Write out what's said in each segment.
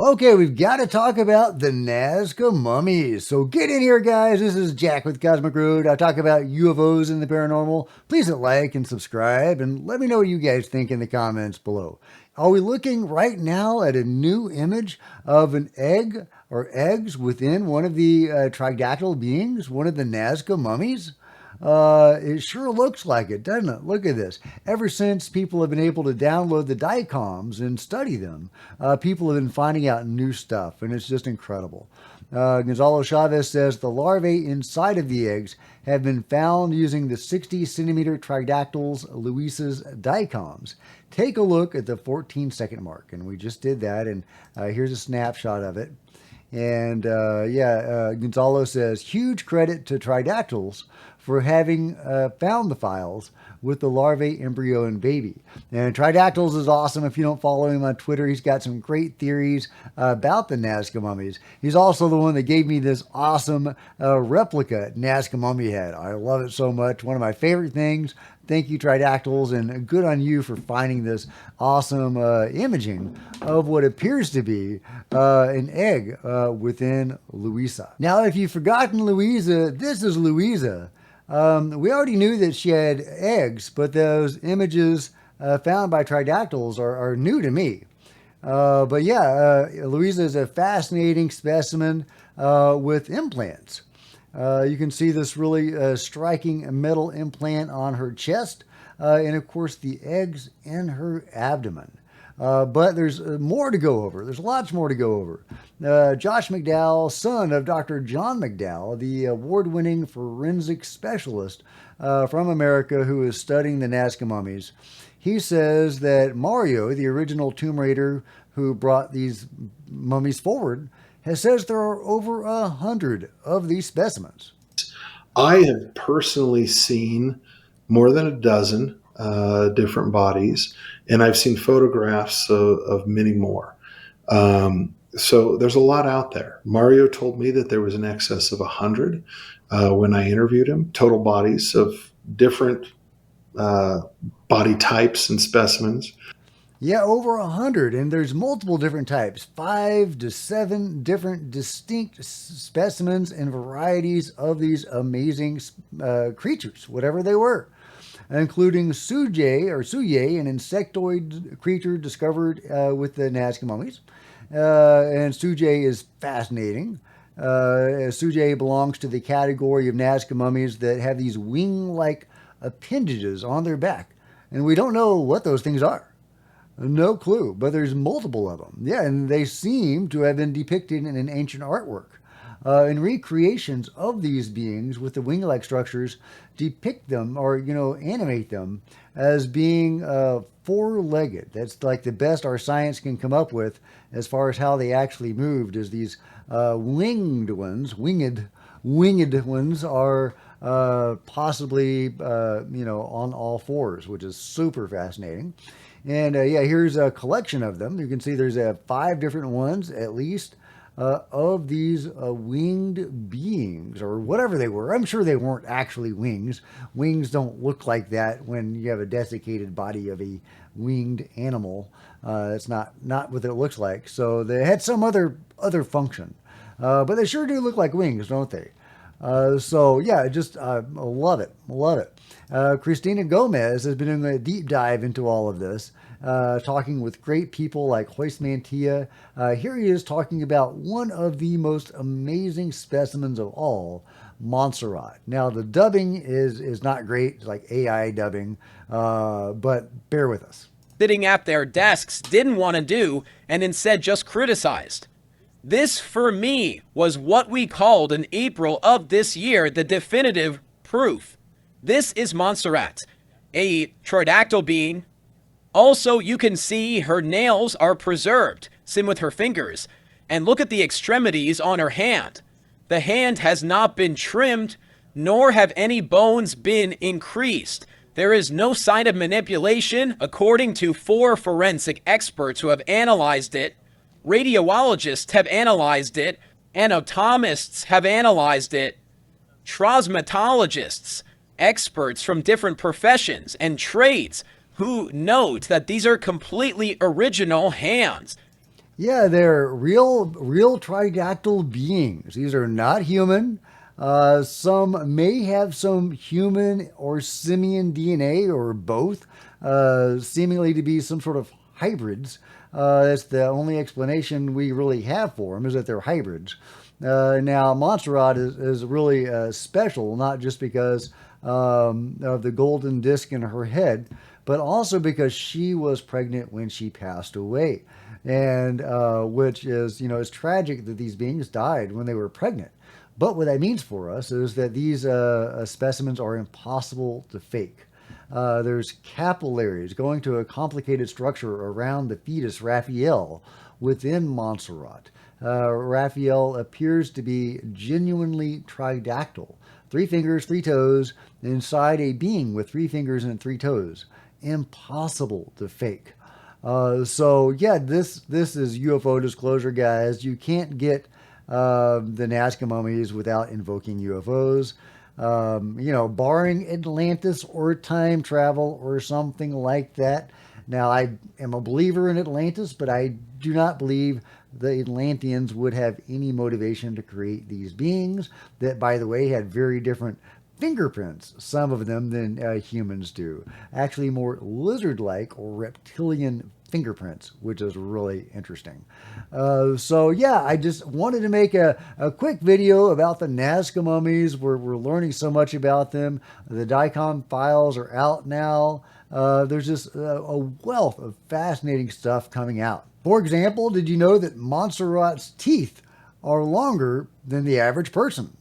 Okay, we've got to talk about the Nazca mummies. So get in here, guys. This is Jack with Cosmic Road. I talk about UFOs and the paranormal. Please hit like and subscribe, and let me know what you guys think in the comments below. Are we looking right now at a new image of an egg or eggs within one of the tridactyl beings, one of the Nazca mummies? It sure looks like it, doesn't it? Look at this. Ever since people have been able to download the dicoms and study them, people have been finding out new stuff, and it's just incredible. Gonzalo Chavez says the larvae inside of the eggs have been found using the 60 centimeter tridactyls Luis's dicoms. Take a look at the 14-second mark, and we just did that, and here's a snapshot of it. And Gonzalo says, huge credit to tridactyls for having found the files with the larvae, embryo, and baby. And Tridactyls is awesome. If you don't follow him on Twitter, he's got some great theories about the Nazca mummies. He's also the one that gave me this awesome replica Nazca mummy head. I love it so much. One of my favorite things. Thank you, Tridactyls, and good on you for finding this awesome imaging of what appears to be an egg within Luisa. Now, if you've forgotten Louisa, this is Louisa. We already knew that she had eggs, but those images found by Tridactyls are new to me. Louisa is a fascinating specimen with implants. You can see this really striking metal implant on her chest, and of course the eggs in her abdomen. But there's more to go over. There's lots more to go over. Josh McDowell, son of Dr. John McDowell, the award-winning forensic specialist from America who is studying the Nazca mummies, he says that Mario, the original Tomb Raider who brought these mummies forward, says there are over 100 of these specimens. I have personally seen more than a dozen different bodies, and I've seen photographs of many more. So there's a lot out there. Mario told me that there was in excess of 100 when I interviewed him, total bodies of different body types and specimens. Yeah, over 100, and there's multiple different types, 5 to 7 different distinct specimens and varieties of these amazing creatures, whatever they were, including Suye, an insectoid creature discovered with the Nazca mummies. And Suye is fascinating. Suye belongs to the category of Nazca mummies that have these wing-like appendages on their back, and we don't know what those things are. No clue, but there's multiple of them. Yeah, and they seem to have been depicted in an ancient artwork. And recreations of these beings with the wing-like structures depict them or, animate them as being four-legged. That's like the best our science can come up with as far as how they actually moved, as these winged ones are possibly, on all fours, which is super fascinating. And here's a collection of them. You can see there's 5 different ones at least of these winged beings or whatever they were. I'm sure they weren't actually wings. Wings don't look like that when you have a desiccated body of a winged animal. It's not what it looks like. So they had some other function. But they sure do look like wings, don't they? Love it. Love it. Christina Gomez has been doing a deep dive into all of this, talking with great people like Joyce Mantilla. Here he is talking about one of the most amazing specimens of all, Montserrat. Now, the dubbing is not great. It's like AI dubbing, but bear with us. Sitting at their desks didn't want to do and instead just criticized. This, for me, was what we called in April of this year the definitive proof. This is Montserrat, a tridactyl being. Also, you can see her nails are preserved, same with her fingers. And look at the extremities on her hand. The hand has not been trimmed, nor have any bones been increased. There is no sign of manipulation, according to 4 forensic experts who have analyzed it. Radiologists have analyzed it. Anatomists have analyzed it. Traumatologists, experts from different professions and trades who note that these are completely original hands. Yeah, they're real tridactyl beings. These are not human. Some may have some human or simian DNA or both, seemingly to be some sort of hybrids. That's the only explanation we really have for them, is that they're hybrids. Now, Montserrat is really special, not just because of the golden disc in her head, but also because she was pregnant when she passed away. And which is, it's tragic that these beings died when they were pregnant. But what that means for us is that these specimens are impossible to fake. There's capillaries going to a complicated structure around the fetus Raphael within Montserrat. Raphael appears to be genuinely tridactyl, 3 fingers, 3 toes, inside a being with 3 fingers and 3 toes. Impossible to fake. So yeah, this is UFO disclosure, guys. You can't get the Nazca mummies without invoking UFOs. Barring Atlantis or time travel or something like that. Now, I am a believer in Atlantis, but I do not believe the Atlanteans would have any motivation to create these beings that, by the way, had very different fingerprints, some of them, than humans do. Actually, more lizard-like or reptilian fingerprints, which is really interesting. So yeah, I just wanted to make a quick video about the Nazca mummies. We're learning so much about them. The DICOM files are out now. There's just a wealth of fascinating stuff coming out. For example, did you know that Montserrat's teeth are longer than the average person?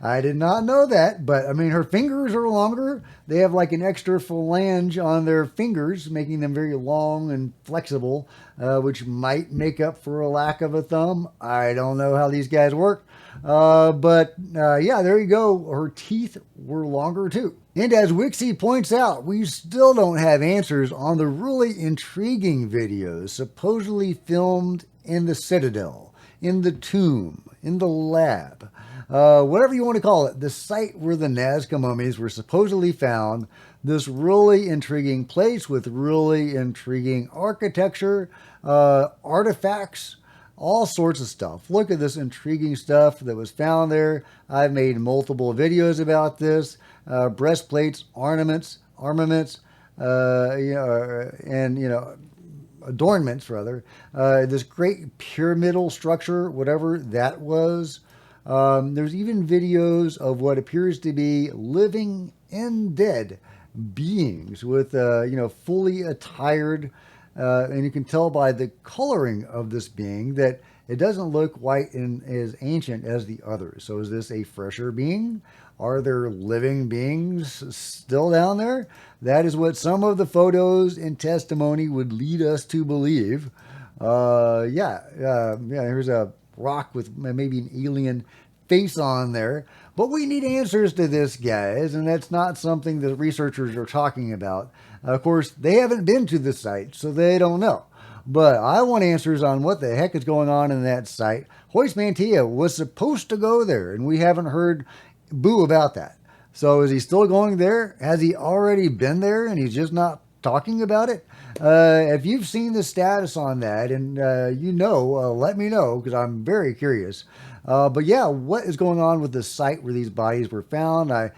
I did not know that, but I mean, her fingers are longer. They have like an extra phalange on their fingers, making them very long and flexible, which might make up for a lack of a thumb. I don't know how these guys work. But yeah, there you go. Her teeth were longer too. And as Wixie points out, we still don't have answers on the really intriguing videos supposedly filmed in the Citadel, in the tomb, in the lab, whatever you want to call it, the site where the Nazca mummies were supposedly found, this really intriguing place with really intriguing architecture, artifacts, all sorts of stuff. Look at this intriguing stuff that was found there. I've made multiple videos about this. Breastplates, armaments, adornments rather. This great pyramidal structure, whatever that was. There's even videos of what appears to be living and dead beings with, fully attired. And you can tell by the coloring of this being that it doesn't look white and as ancient as the others. So is this a fresher being? Are there living beings still down there? That is what some of the photos and testimony would lead us to believe. Here's a rock with maybe an alien face on there. But we need answers to this, guys, and that's not something that researchers are talking about. Of course, they haven't been to the site, so they don't know. But I want answers on what the heck is going on in that site. Hoist Mantilla was supposed to go there, and we haven't heard boo about that. So is he still going there? Has he already been there and he's just not talking about it? If you've seen the status on that and let me know, because I'm very curious. But yeah, what is going on with the site where these bodies were found? I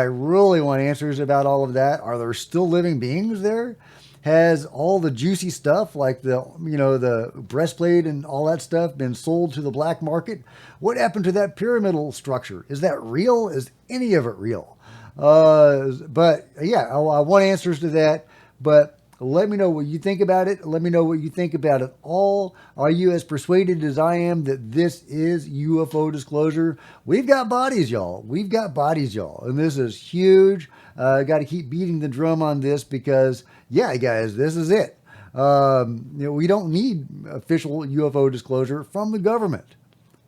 really want answers about all of that. Are there still living beings there? Has all the juicy stuff like the breastplate and all that stuff been sold to the black market? What happened to that pyramidal structure? Is that real? Is any of it real? But yeah, I want answers to that. But let me know what you think about it. Let me know what you think about it all. Are you as persuaded as I am that this is UFO disclosure? We've got bodies, y'all. We've got bodies, y'all. And this is huge. Got to keep beating the drum on this because, yeah, guys, this is it. We don't need official UFO disclosure from the government.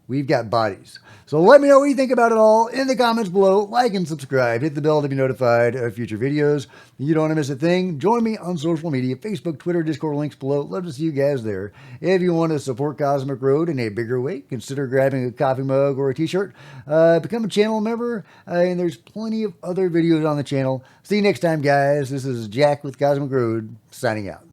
We've got bodies. So let me know what you think about it all in the comments below. Like and subscribe. Hit the bell to be notified of future videos. You don't want to miss a thing. Join me on social media, Facebook, Twitter, Discord, links below. Love to see you guys there. If you want to support Cosmic Road in a bigger way, consider grabbing a coffee mug or a t-shirt. Become a channel member. And there's plenty of other videos on the channel. See you next time, guys. This is Jack with Cosmic Road, signing out.